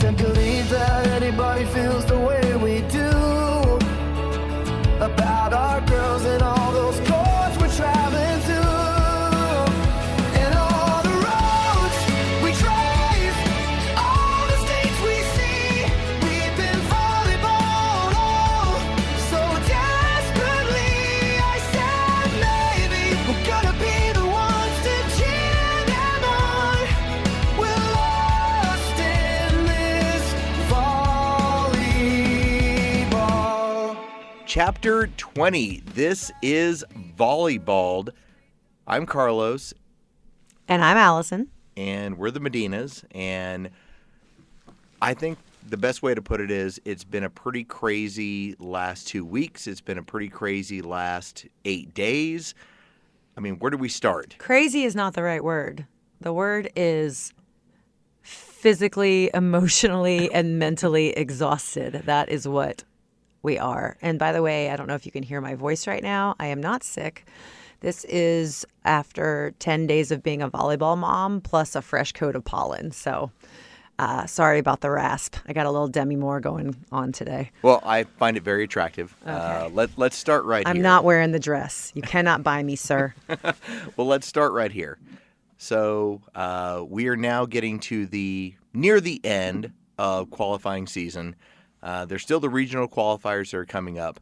to believe that anybody feels the way we do about our girls and all those courts we're traveling to. And all the roads we drive, all the states we see, we've been volleyball'd oh, so desperately. I said maybe we're gonna be the ones to cheer them on. We're lost in this volleyball. Chapter 20. This is Volleyball'd. I'm Carlos, And I'm Allison. and we're the Medinas. And I think the best way to put it is it's been a pretty crazy last 2 weeks. It's been a pretty crazy last 8 days. I mean, where do we start? Crazy is not the right word. The word is physically, emotionally, and mentally exhausted. That is what we are. And by the way, I don't know if you can hear my voice right now. I am not sick. This is after 10 days of being a volleyball mom plus a fresh coat of pollen. So sorry about the rasp. I got a little Demi Moore going on today. Well, I find it very attractive. Okay. Let's start right here. I'm not wearing the dress. You cannot buy me, sir. Well, let's start right here. So we are now getting to near the end of qualifying season. There's still the regional qualifiers that are coming up,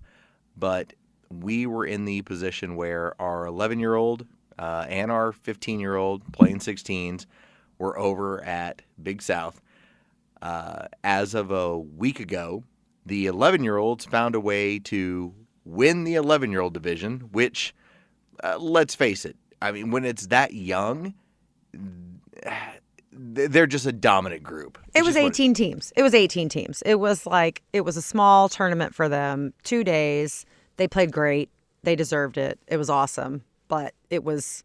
but we were in the position where our 11-year-old and our 15-year-old playing 16s were over at Big South. As of a week ago, the 11-year-olds found a way to win the 11-year-old division, which, let's face it, I mean, when it's that young, they're just a dominant group. It was 18 teams. It was 18 teams. It was a small tournament for them. 2 days. They played great. They deserved it. It was awesome. But it was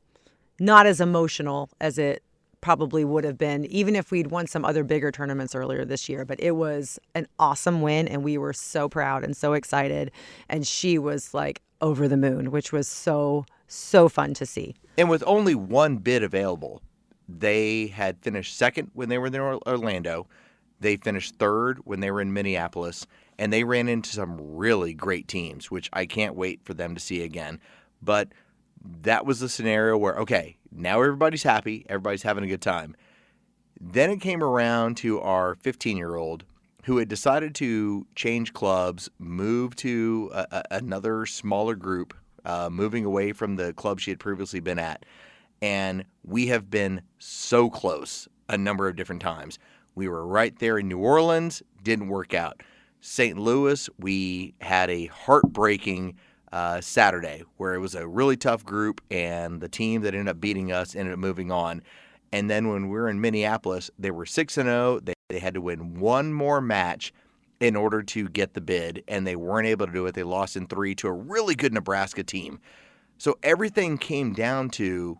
not as emotional as it probably would have been, even if we'd won some other bigger tournaments earlier this year. But it was an awesome win, and we were so proud and so excited. And she was like over the moon, which was so, so fun to see. And with only one bid available, they had finished second when they were in Orlando. They finished third when they were in Minneapolis. And they ran into some really great teams, which I can't wait for them to see again. But that was the scenario where, okay, now everybody's happy. Everybody's having a good time. Then it came around to our 15-year-old who had decided to change clubs, move to another smaller group, moving away from the club she had previously been at. And we have been so close a number of different times. We were right there in New Orleans, didn't work out. St. Louis, we had a heartbreaking Saturday where it was a really tough group, and the team that ended up beating us ended up moving on. And then when we were in Minneapolis, they were 6-0. They had to win one more match in order to get the bid, and they weren't able to do it. They lost in 3 to a really good Nebraska team. So everything came down to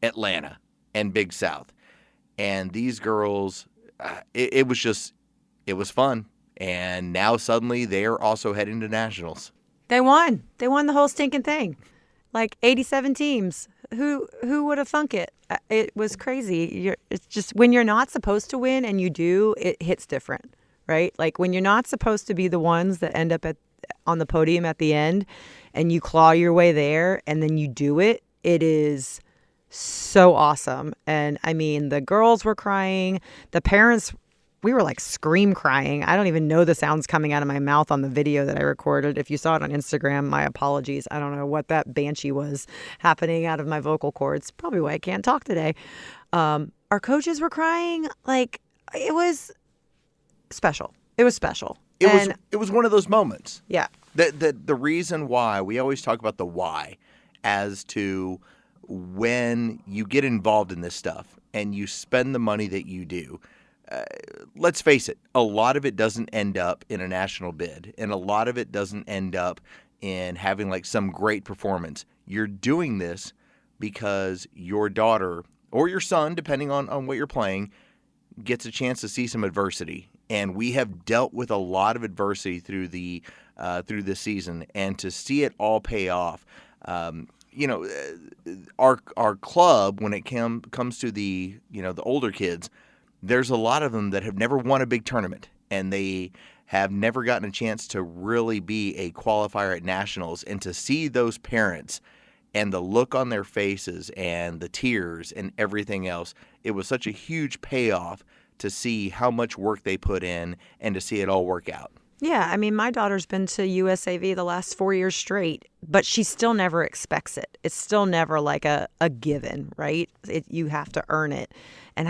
Atlanta and Big South. And these girls, it was fun. And now suddenly they are also heading to nationals. They won. They won the whole stinking thing. Like 87 teams. Who would have thunk it? It was crazy. It's just when you're not supposed to win and you do, it hits different, right? Like when you're not supposed to be the ones that end up on the podium at the end and you claw your way there and then you do it, it is so awesome. And I mean, the girls were crying. The parents, we were like scream crying. I don't even know the sounds coming out of my mouth on the video that I recorded. If you saw it on Instagram, my apologies. I don't know what that banshee was happening out of my vocal cords. Probably why I can't talk today. Our coaches were crying. Like, it was special. It was special. It was one of those moments. Yeah. The reason why, we always talk about the why as to when you get involved in this stuff and you spend the money that you do. Let's face it, a lot of it doesn't end up in a national bid, and a lot of it doesn't end up in having like some great performance. You're doing this because your daughter or your son, depending on what you're playing, gets a chance to see some adversity. And we have dealt with a lot of adversity through this season, and to see it all pay off. Our club, when it comes to the older kids, there's a lot of them that have never won a big tournament, and they have never gotten a chance to really be a qualifier at nationals. And to see those parents and the look on their faces and the tears and everything else, it was such a huge payoff to see how much work they put in and to see it all work out. Yeah, I mean, my daughter's been to USAV the last 4 years straight, but she still never expects it. It's still never like a given, right? You have to earn it. And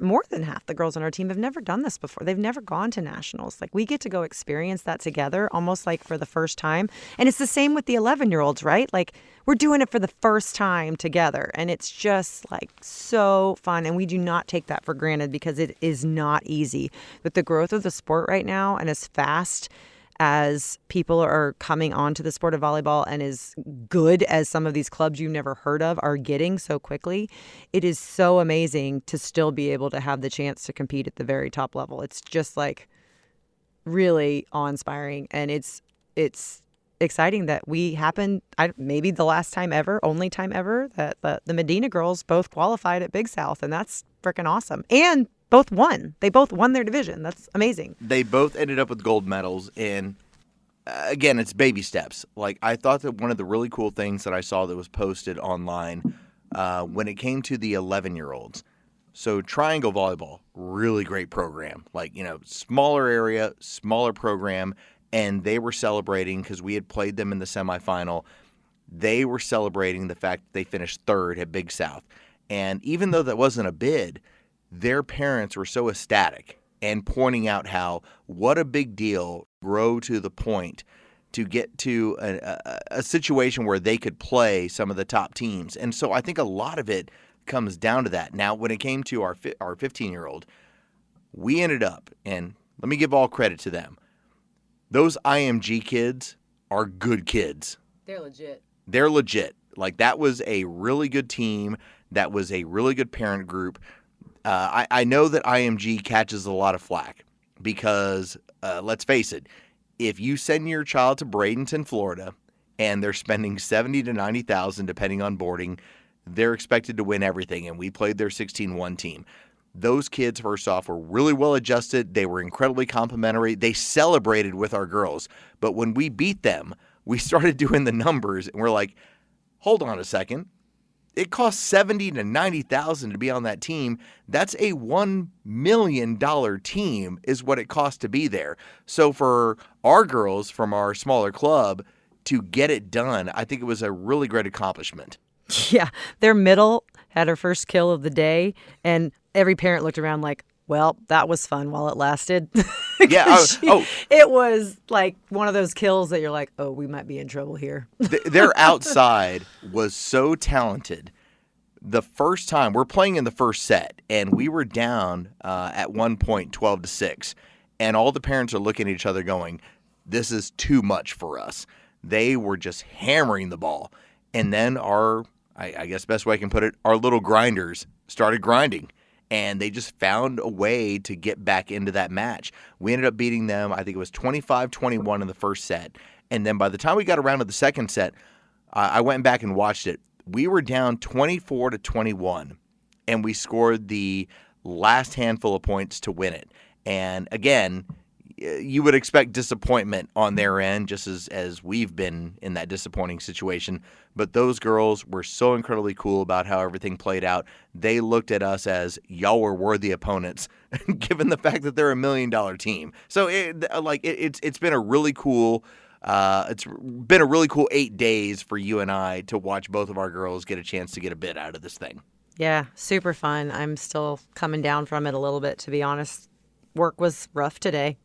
more than half the girls on our team have never done this before. They've never gone to nationals. Like, we get to go experience that together, almost like for the first time. And it's the same with the 11-year-olds, right? Like, we're doing it for the first time together. And it's just like so fun. And we do not take that for granted because it is not easy. With the growth of the sport right now and as fast as people are coming onto the sport of volleyball and as good as some of these clubs you've never heard of are getting so quickly, it is so amazing to still be able to have the chance to compete at the very top level. It's just like really awe-inspiring, and it's exciting that maybe the last time ever, only time ever, that the Medina girls both qualified at Big South, and that's freaking awesome. And both won. They both won their division. That's amazing. They both ended up with gold medals, and again, it's baby steps. Like, I thought that one of the really cool things that I saw that was posted online when it came to the 11-year-olds. So Triangle Volleyball, really great program. Like, smaller area, smaller program, and they were celebrating because we had played them in the semifinal. They were celebrating the fact that they finished third at Big South. And even though that wasn't a bid, their parents were so ecstatic and pointing out what a big deal grow to the point to get to a situation where they could play some of the top teams. And so I think a lot of it comes down to that. Now, when it came to our 15-year-old, we ended up, and let me give all credit to them, those IMG kids are good kids. They're legit. They're legit. Like, that was a really good team. That was a really good parent group. I know that IMG catches a lot of flack because, let's face it, if you send your child to Bradenton, Florida, and they're spending $70,000 to $90,000 depending on boarding, they're expected to win everything. And we played their 16-1 team. Those kids, first off, were really well adjusted. They were incredibly complimentary. They celebrated with our girls. But when we beat them, we started doing the numbers, and we're like, hold on a second. It costs $70,000 to $90,000 to be on that team. That's a $1 million team is what it costs to be there. So for our girls from our smaller club to get it done, I think it was a really great accomplishment. Yeah, their middle had her first kill of the day, and every parent looked around like, well, that was fun while it lasted. Yeah. It was like one of those kills that you're like, oh, we might be in trouble here. Their outside was so talented. The first time, we're playing in the first set, and we were down at one point 12-6, and all the parents are looking at each other going, this is too much for us. They were just hammering the ball. And then I guess best way I can put it, our little grinders started grinding. And they just found a way to get back into that match. We ended up beating them, I think it was 25-21 in the first set. And then by the time we got around to the second set, I went back and watched it. We were down 24-21, and we scored the last handful of points to win it. And again, you would expect disappointment on their end, just as we've been in that disappointing situation. But those girls were so incredibly cool about how everything played out. They looked at us as y'all were worthy opponents, given the fact that they're $1 million team. So it's been a really cool. It's been a really cool 8 days for you and I to watch both of our girls get a chance to get a bit out of this thing. Yeah, super fun. I'm still coming down from it a little bit, to be honest. Work was rough today,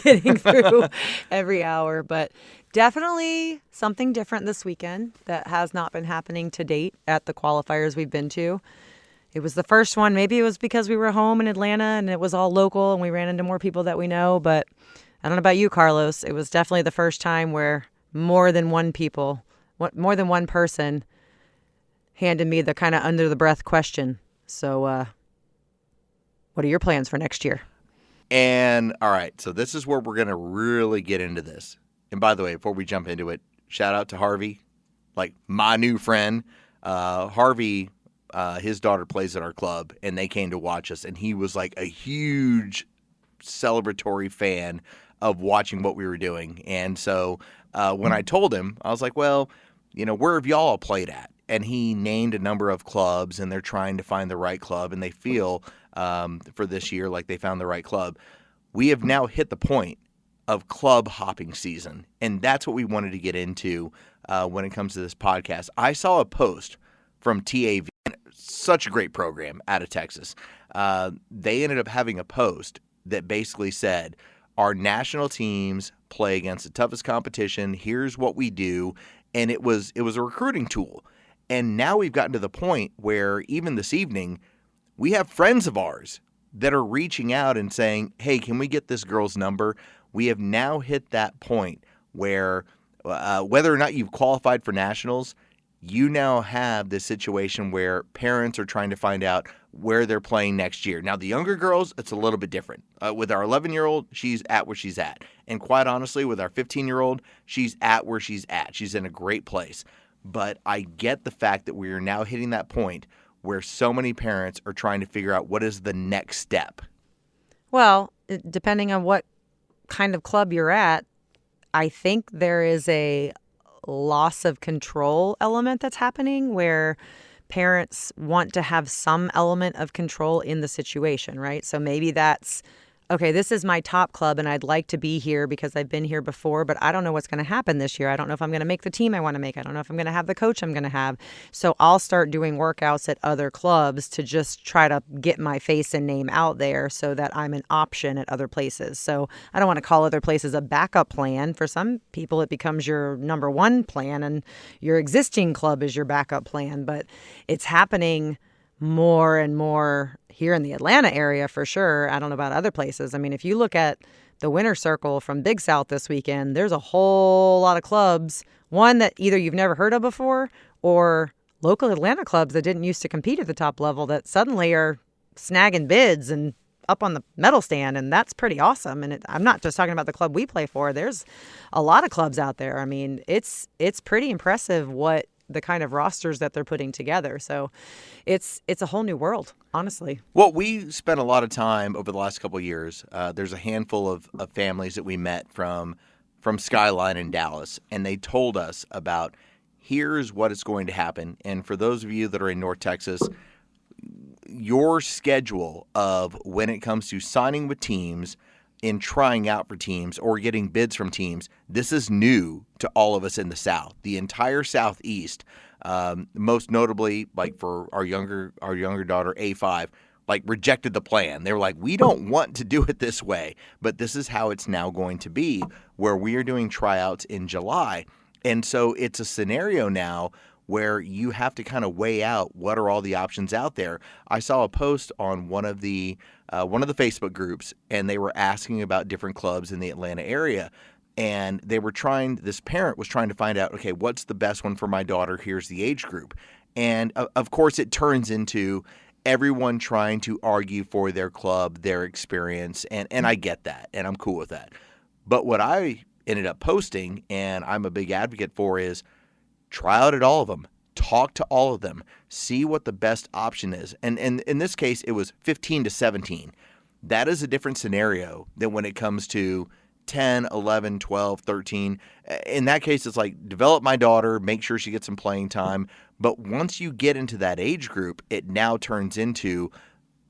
getting through every hour, but definitely something different this weekend that has not been happening to date at the qualifiers we've been to. It was the first one. Maybe it was because we were home in Atlanta and it was all local and we ran into more people that we know, but I don't know about you, Carlos. It was definitely the first time where more than one person handed me the kind of under the breath question. So what are your plans for next year? And all right, so this is where we're going to really get into this. And by the way, before we jump into it, shout out to Harvey, like my new friend. Harvey his daughter plays at our club, and they came to watch us, and he was like a huge celebratory fan of watching what we were doing. And so when I told him, I was like, well, where have y'all played at? And he named a number of clubs, and they're trying to find the right club, and they feel for this year like they found the right club. We have now hit the point of club hopping season, and that's what we wanted to get into when it comes to this podcast. I saw a post from TAV, such a great program out of Texas. They ended up having a post that basically said, our national teams play against the toughest competition. Here's what we do. And it was a recruiting tool. And now we've gotten to the point where even this evening, we have friends of ours that are reaching out and saying, hey, can we get this girl's number? We have now hit that point where whether or not you've qualified for nationals, you now have this situation where parents are trying to find out where they're playing next year. Now, the younger girls, it's a little bit different. With our 11-year-old, she's at where she's at. And quite honestly, with our 15-year-old, she's at where she's at. She's in a great place. But I get the fact that we are now hitting that point where so many parents are trying to figure out what is the next step. Well, depending on what kind of club you're at, I think there is a loss of control element that's happening where parents want to have some element of control in the situation, right? So maybe that's, okay, this is my top club and I'd like to be here because I've been here before, but I don't know what's going to happen this year. I don't know if I'm going to make the team I want to make. I don't know if I'm going to have the coach I'm going to have. So I'll start doing workouts at other clubs to just try to get my face and name out there so that I'm an option at other places. So I don't want to call other places a backup plan. For some people, it becomes your number one plan and your existing club is your backup plan, but it's happening more and more here in the Atlanta area for sure. I don't know about other places. I mean, if you look at the winter circle from Big South this weekend, there's a whole lot of clubs, one that either you've never heard of before or local Atlanta clubs that didn't used to compete at the top level that suddenly are snagging bids and up on the medal stand. And that's pretty awesome. And I'm not just talking about the club we play for. There's a lot of clubs out there. I mean, it's pretty impressive what the kind of rosters that they're putting together. So it's a whole new world, honestly. Well, we spent a lot of time over the last couple of years. There's a handful of families that we met from Skyline in Dallas, and they told us about here's what is going to happen. And for those of you that are in North Texas, your schedule of when it comes to signing with teams, in trying out for teams or getting bids from teams, this is new to all of us in the South. The entire Southeast, most notably, like for our younger daughter, A5, like rejected the plan. They were like, we don't want to do it this way, but this is how it's now going to be, where we are doing tryouts in July. And so it's a scenario now where you have to kind of weigh out what are all the options out there. I saw a post on one of the Facebook groups, and they were asking about different clubs in the Atlanta area. And this parent was trying to find out, okay, what's the best one for my daughter? Here's the age group. And of course, it turns into everyone trying to argue for their club, their experience. And I get that, and I'm cool with that. But what I ended up posting, and I'm a big advocate for, is try out at all of them. Talk to all of them. See what the best option is. And in this case, it was 15 to 17. That is a different scenario than when it comes to 10, 11, 12, 13. In that case, it's like, develop my daughter, make sure she gets some playing time. But once you get into that age group, it now turns into,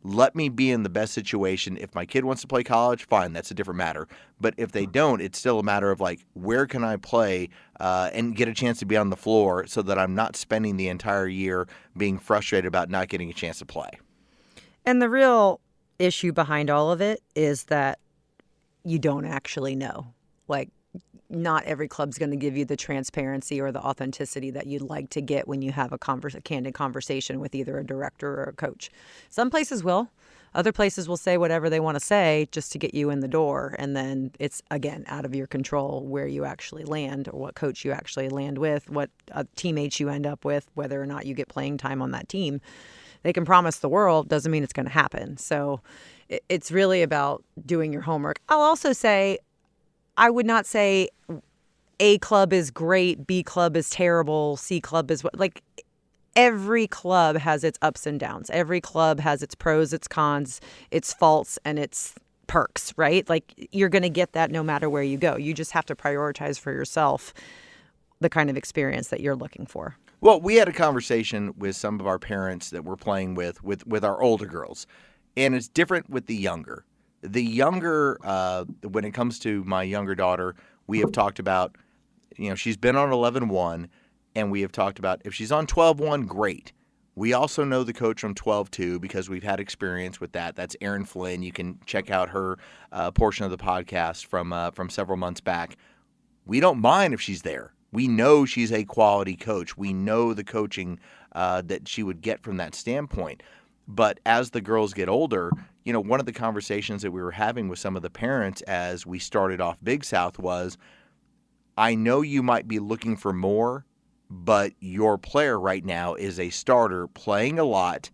let me be in the best situation. If my kid wants to play college, fine, that's a different matter. But if they don't, it's still a matter of like, where can I play and get a chance to be on the floor so that I'm not spending the entire year being frustrated about not getting a chance to play. And the real issue behind all of it is that you don't actually know. Like, not every club's going to give you the transparency or the authenticity that you'd like to get when you have a candid conversation with either a director or a coach. Some places will. Other places will say whatever they want to say just to get you in the door. And then it's, again, out of your control where you actually land or what coach you actually land with, what teammates you end up with, whether or not you get playing time on that team. They can promise the world, doesn't mean it's going to happen. So it's really about doing your homework. I'll also say, I would not say A club is great, B club is terrible, C club is what. Like, every club has its ups and downs. Every club has its pros, its cons, its faults, and its perks, right? Like, you're going to get that no matter where you go. You just have to prioritize for yourself the kind of experience that you're looking for. Well, we had a conversation with some of our parents that we're playing with our older girls, and it's different with the younger. The younger, when it comes to my younger daughter, we have talked about, she's been on 11-1, and we have talked about if she's on 12-1, great. We also know the coach from 12-2 because we've had experience with that. That's Erin Flynn. You can check out her portion of the podcast from several months back. We don't mind if she's there. We know she's a quality coach. We know the coaching that she would get from that standpoint. But as the girls get older, one of the conversations that we were having with some of the parents as we started off Big South was, I know you might be looking for more, but your player right now is a starter playing a lot.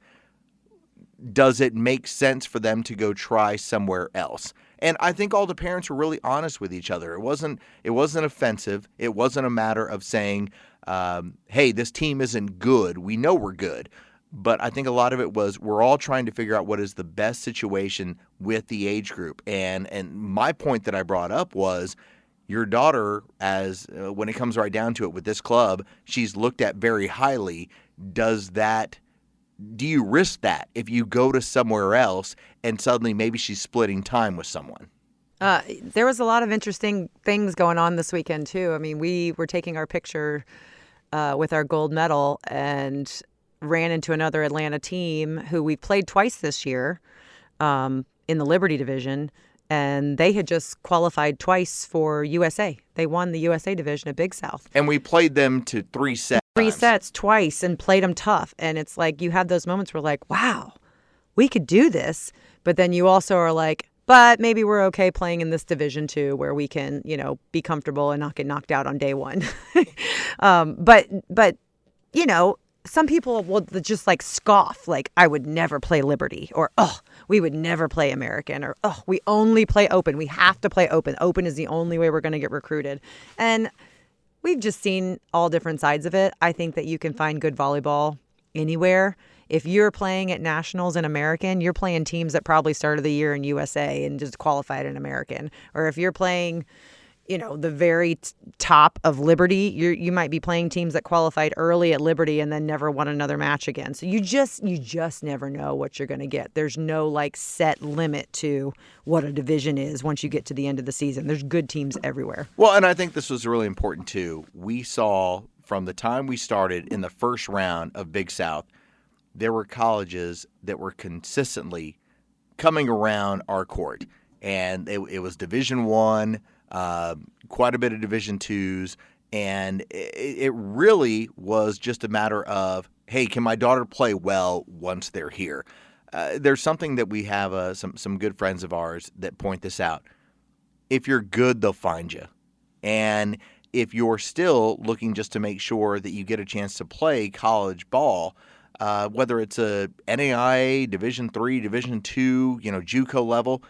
Does it make sense for them to go try somewhere else? And I think all the parents were really honest with each other. It wasn't offensive. It wasn't a matter of saying, hey, this team isn't good. We know we're good. But I think a lot of it was we're all trying to figure out what is the best situation with the age group. And my point that I brought up was your daughter, as when it comes right down to it with this club, she's looked at very highly. Do you risk that if you go to somewhere else and suddenly maybe she's splitting time with someone? There was a lot of interesting things going on this weekend, too. I mean, we were taking our picture with our gold medal and ran into another Atlanta team who we played twice this year in the Liberty division, and they had just qualified twice for USA. They won the USA division at Big South. And we played them to 3 sets. 3 sets twice and played them tough. And it's like you have those moments where like, wow, we could do this. But then you also are like, but maybe we're okay playing in this division too, where we can, be comfortable and not get knocked out on day one. But some people will just like scoff, like, I would never play Liberty, or, oh, we would never play American, or, oh, we only play open. We have to play open. Open is the only way we're going to get recruited. And we've just seen all different sides of it. I think that you can find good volleyball anywhere. If you're playing at Nationals in American, you're playing teams that probably started the year in USA and just qualified in American. Or if you're playing, the very top of Liberty, you might be playing teams that qualified early at Liberty and then never won another match again. So you just never know what you're going to get. There's no like set limit to what a division is once you get to the end of the season. There's good teams everywhere. Well, and I think this was really important too. We saw from the time we started in the first round of Big South, there were colleges that were consistently coming around our court, and it was Division I. Quite a bit of Division IIs, and it really was just a matter of, hey, can my daughter play well once they're here? There's something that we have some good friends of ours that point this out. If you're good, they'll find you. And if you're still looking just to make sure that you get a chance to play college ball, whether it's a NAIA, Division III, Division II, JUCO level,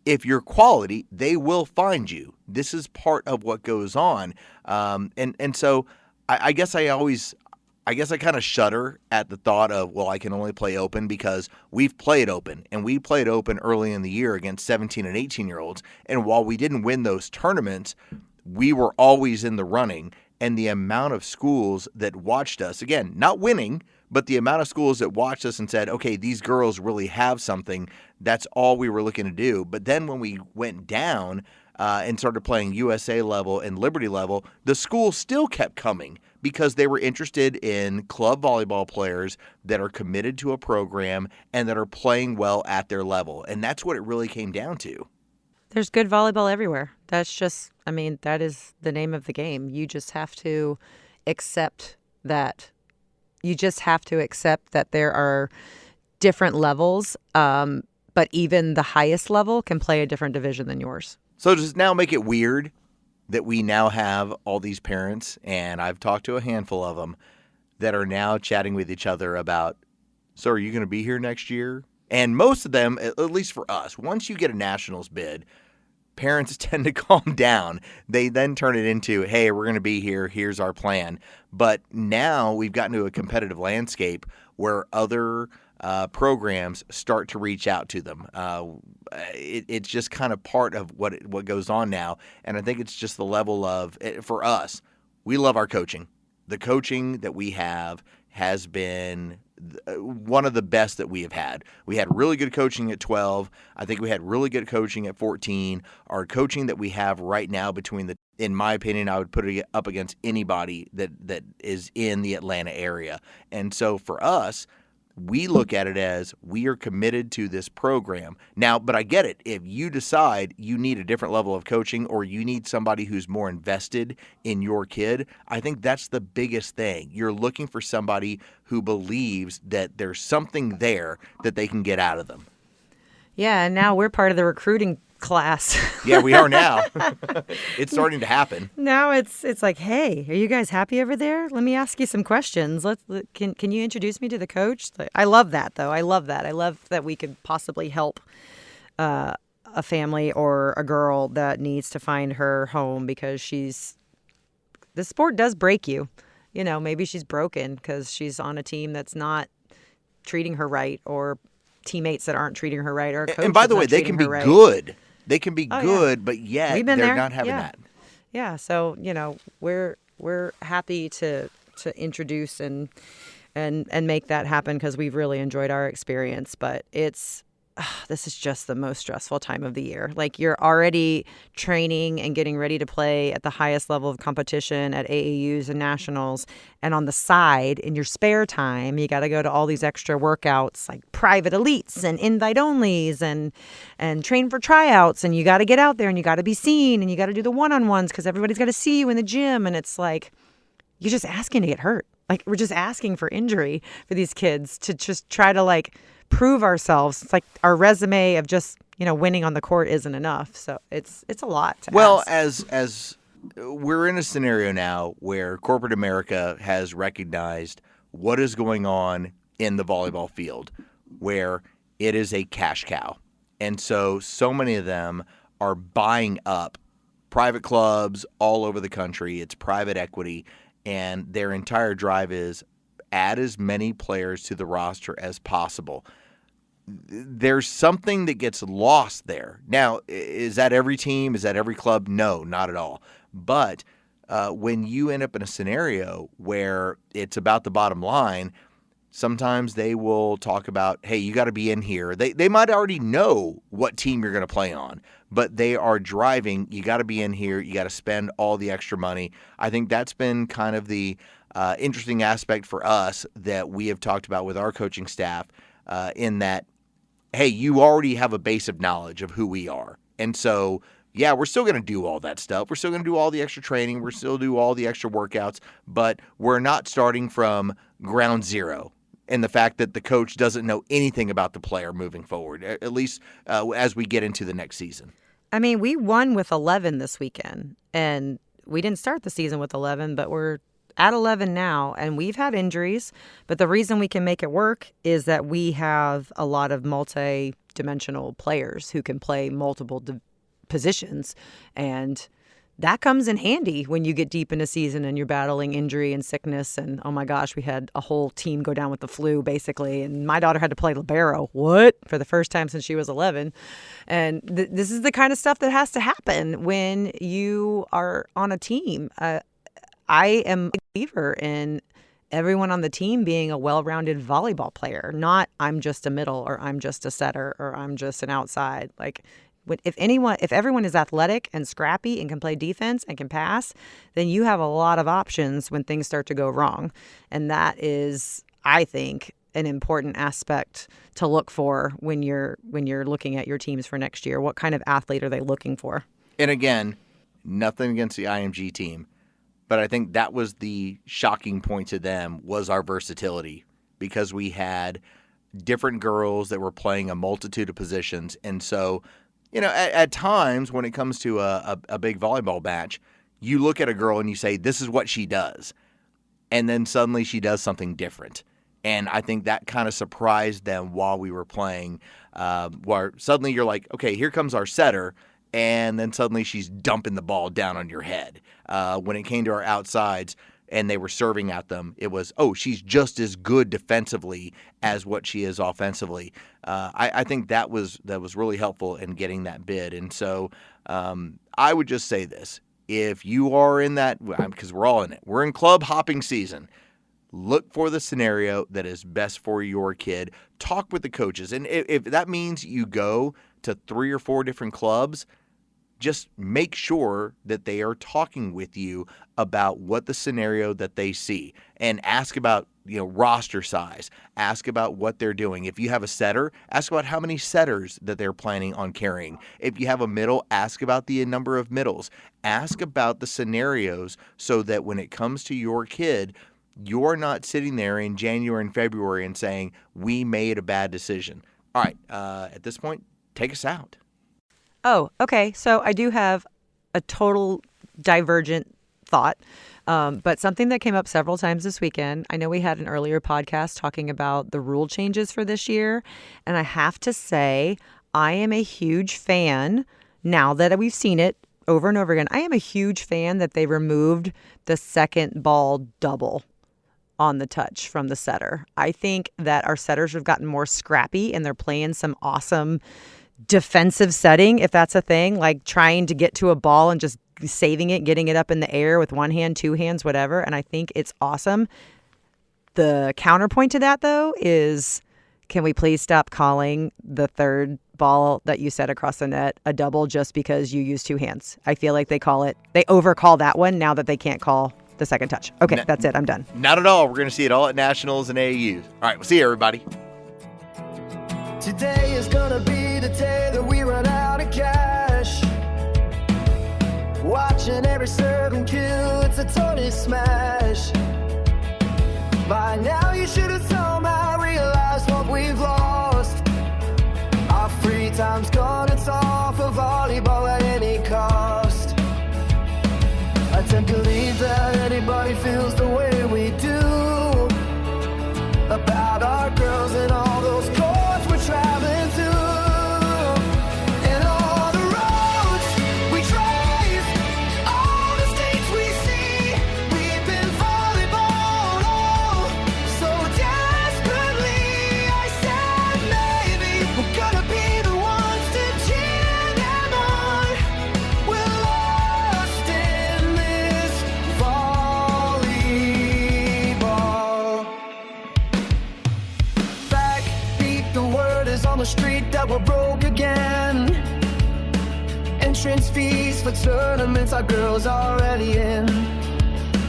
if you're quality, they will find you. This is part of what goes on. And so I guess I kind of shudder at the thought of, well, I can only play open because we've played open. And we played open early in the year against 17 and 18-year-olds. And while we didn't win those tournaments, we were always in the running. And the amount of schools that watched us, again, not winning, but the amount of schools that watched us and said, okay, these girls really have something, that's all we were looking to do. But then when we went down and started playing USA level and Liberty level, the schools still kept coming because they were interested in club volleyball players that are committed to a program and that are playing well at their level. And that's what it really came down to. There's good volleyball everywhere. That's just, that is the name of the game. You just have to accept that. You just have to accept that there are different levels, but even the highest level can play a different division than yours. So does it now make it weird that we now have all these parents, and I've talked to a handful of them, that are now chatting with each other about, so are you going to be here next year? And most of them, at least for us, once you get a nationals bid, parents tend to calm down. They then turn it into, hey, we're going to be here. Here's our plan. But now we've gotten to a competitive landscape where other programs start to reach out to them. It's just kind of part of what goes on now. And I think it's just the level of, for us, we love our coaching. The coaching that we have has been one of the best that we have had. We had really good coaching at 12. I think we had really good coaching at 14. Our coaching that we have right now in my opinion, I would put it up against anybody that is in the Atlanta area. And so for us, we look at it as we are committed to this program. Now, but I get it. If you decide you need a different level of coaching or you need somebody who's more invested in your kid, I think that's the biggest thing. You're looking for somebody who believes that there's something there that they can get out of them. Yeah, and now we're part of the recruiting class. Yeah, we are now. It's starting to happen. Now it's like, hey, are you guys happy over there? Let me ask you some questions. Can you introduce me to the coach? I love that, though. I love that. I love that we could possibly help a family or a girl that needs to find her home because the sport does break you. You know, maybe she's broken because she's on a team that's not treating her right, or teammates that aren't treating her right, or a coach. And by the way, they can be good. They can be good, yeah. but yet We've been they're there. not having that. Yeah, so we're happy to introduce and make that happen because we've really enjoyed our experience. But this is just the most stressful time of the year. Like, you're already training and getting ready to play at the highest level of competition at AAUs and nationals. And on the side, in your spare time, you got to go to all these extra workouts like private elites and invite onlys and train for tryouts. And you got to get out there and you got to be seen and you got to do the one-on-ones because everybody's got to see you in the gym. And it's like, you're just asking to get hurt. Like, we're just asking for injury for these kids to just try to prove ourselves. It's like our resume of just, winning on the court isn't enough. So it's a lot to ask. As we're in a scenario now where corporate America has recognized what is going on in the volleyball field, where it is a cash cow. And so many of them are buying up private clubs all over the country. It's private equity, and their entire drive is add as many players to the roster as possible. There's something that gets lost there. Now, is that every team? Is that every club? No, not at all. But when you end up in a scenario where it's about the bottom line, sometimes they will talk about, hey, you got to be in here. They might already know what team you're going to play on, but they are driving, you got to be in here. You got to spend all the extra money. I think that's been kind of the interesting aspect for us that we have talked about with our coaching staff in that, hey, you already have a base of knowledge of who we are. And so, yeah, we're still going to do all that stuff. We're still going to do all the extra training. We're still do all the extra workouts, but we're not starting from ground zero. And the fact that the coach doesn't know anything about the player moving forward, at least as we get into the next season. I mean, we won with 11 this weekend, and we didn't start the season with 11, but we're at 11 now, and we've had injuries. But the reason we can make it work is that we have a lot of multi-dimensional players who can play multiple positions, and that comes in handy when you get deep in a season and you're battling injury and sickness. And oh my gosh, we had a whole team go down with the flu basically. And my daughter had to play libero. What? For the first time since she was 11. And this is the kind of stuff that has to happen when you are on a team. I am a believer in everyone on the team being a well-rounded volleyball player, not I'm just a middle or I'm just a setter or I'm just an outside. Like, if everyone is athletic and scrappy and can play defense and can pass, then you have a lot of options when things start to go wrong. And that is, I think, an important aspect to look for when you're looking at your teams for next year. What kind of athlete are they looking for? And again, nothing against the IMG team, but I think that was the shocking point to them was our versatility, because we had different girls that were playing a multitude of positions. And so, at times when it comes to a big volleyball match, you look at a girl and you say, this is what she does. And then suddenly she does something different. And I think that kind of surprised them while we were playing, where suddenly you're like, okay, here comes our setter. and then suddenly she's dumping the ball down on your head. When it came to our outsides and they were serving at them, it was, oh, she's just as good defensively as what she is offensively. I think that was really helpful in getting that bid. And so I would just say this. If you are in that, because we're all in it, we're in club hopping season, look for the scenario that is best for your kid. Talk with the coaches. And if that means you go to 3 or 4 different clubs, just make sure that they are talking with you about what the scenario that they see, and ask about, roster size. Ask about what they're doing. If you have a setter, ask about how many setters that they're planning on carrying. If you have a middle, ask about the number of middles. Ask about the scenarios so that when it comes to your kid, you're not sitting there in January and February and saying, we made a bad decision. All right, at this point, take us out. Oh, okay. So I do have a total divergent thought, but something that came up several times this weekend. I know we had an earlier podcast talking about the rule changes for this year, and I have to say I am a huge fan, now that we've seen it over and over again, I am a huge fan that they removed the second ball double on the touch from the setter. I think that our setters have gotten more scrappy and they're playing some awesome defensive setting, if that's a thing, like trying to get to a ball and just saving it, getting it up in the air with one hand, 2 hands, whatever. And I think it's awesome. The counterpoint to that, though, is can we please stop calling the third ball that you set across the net a double just because you use 2 hands? I feel like they overcall that one now that they can't call the second touch. Okay, that's it. I'm done. Not at all. We're going to see it all at Nationals and AAUs. All right, we'll see you, everybody. Today is gonna be the day that we run out of cash. Watching every serve and kill, it's a total smash. By now you should have somehow realized what we've lost. Our free time's gone, it's all for volleyball at any cost. I tend to believe that anybody feels the way we do about our girls and all those courts we're traveling to. And all the roads we drive, all the states we see. We've been volleyball'd all so desperately. I said maybe we're gonna be the ones to cheer them on. We're lost in this volleyball. Backbeat, the word is on the street that we're broke again. Entrance fees for tournaments our girls already in.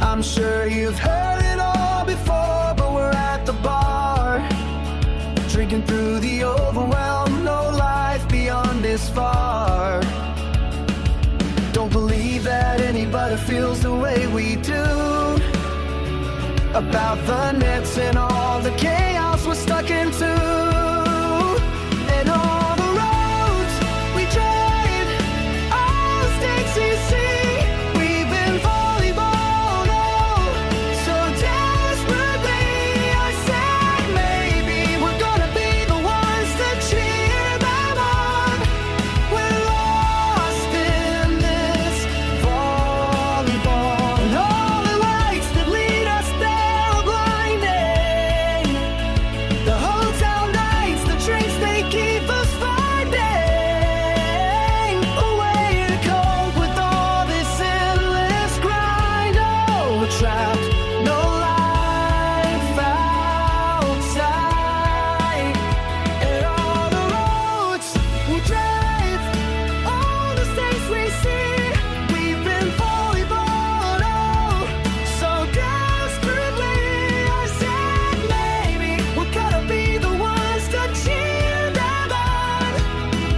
I'm sure you've heard it all before, but we're at the bar, drinking through the overwhelm. No life beyond this far. Don't believe that anybody feels the way we do about the nets and all the chaos we're stuck into. And all the roads we drive, all the stakes you see. We've been volleyballed all so desperately. I said maybe we're gonna be the ones to cheer them on. We're lost in this volleyball. And all the lights that lead us there are blinding. The hotel nights, the drinks they keep us finding a way to cope with all this endless grind. Oh, we're trapped, no life outside. And all the roads we drive, all the states we see. We've been volleyballed all so desperately. I said maybe we're gonna be the ones to cheer them on.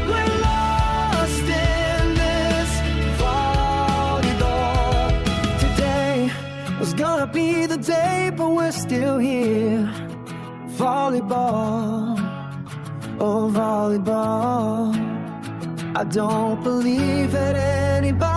We're lost in this volleyball. Today was gonna be the day, but we're still here. Volleyball, oh volleyball. I don't believe that anybody